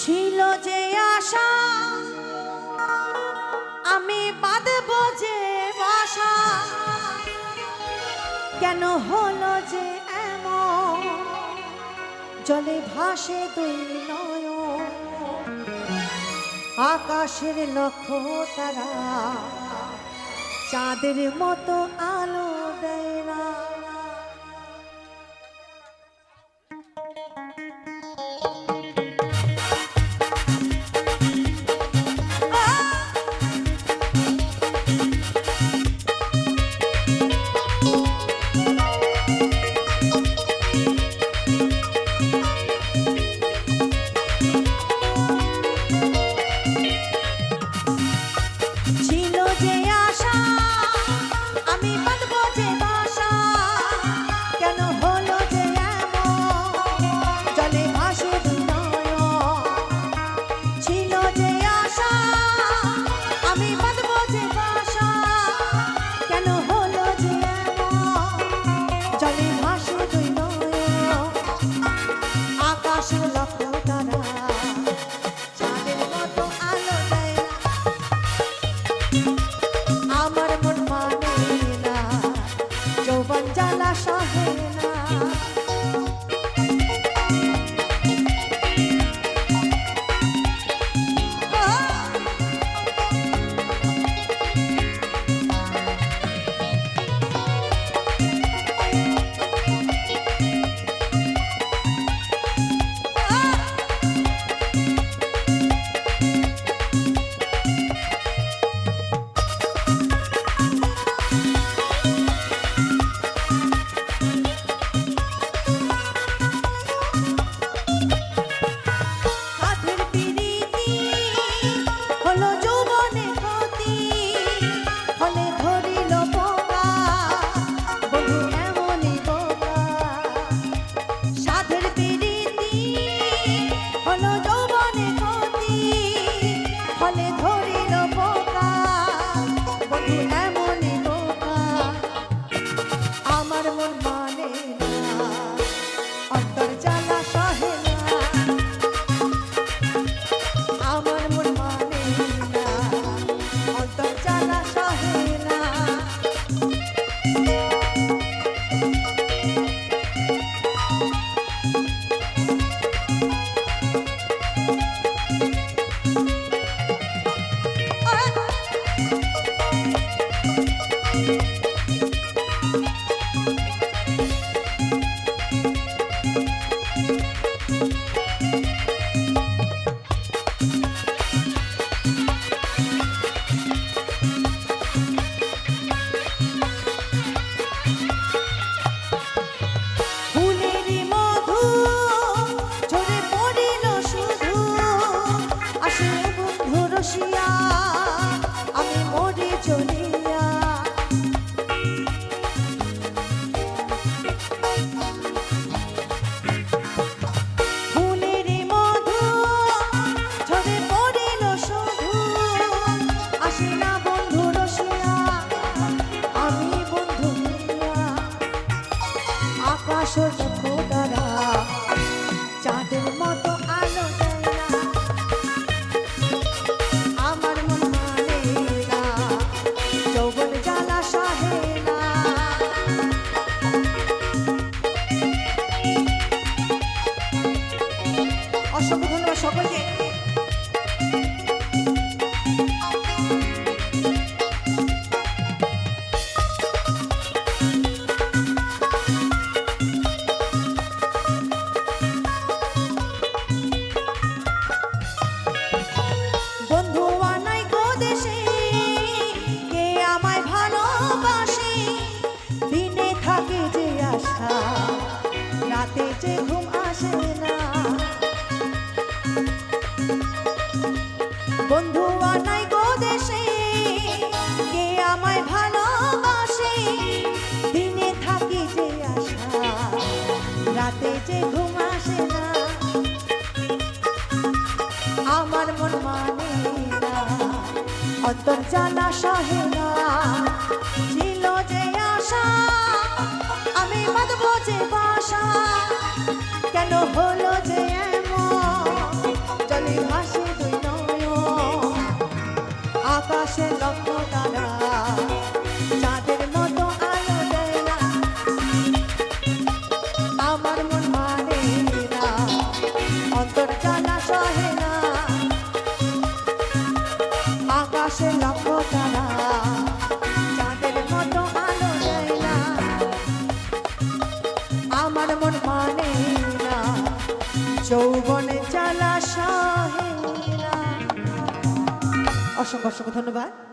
ছিল যে আশা আমি বাঁধব যে বাসা, কেন হলো যে এমন জলে ভাসে দুই নয়ন। আকাশের লক্ষ্য তারা চাঁদের মতো আলো দেয় না। চাঁদের মতো আলো দেয় না, আমার মন মানে না, যৌবন জ্বালা সহে না। অসংখ্য ধন্যবাদ সকলকে। রাতে যে ঘুম আসে না, বন্ধু আনাই গো দেশে, কে আমায় ভালোবাসে, দিনে থাকি যে আশা, রাতে যে ঘুম আসে না, আমার মন মানে না, অন্তর জ্বালা সহে না, ছিল যে আশা আমি বাঁধবো যে বাসা কেন হলো যে এমন জলে ভাসে দুই নয়ন আকাশে লক্ষ তারা চাঁদের মতো আলো দেয় না আমার মন মানে না অন্তর জ্বালা সহে না আকাশে লক্ষ তারা চাঁদের মতো আলো দেয় না আমার মন মানে না যৌবনে জ্বালা সহে না। অসংখ্য অসংখ্য ধন্যবাদ।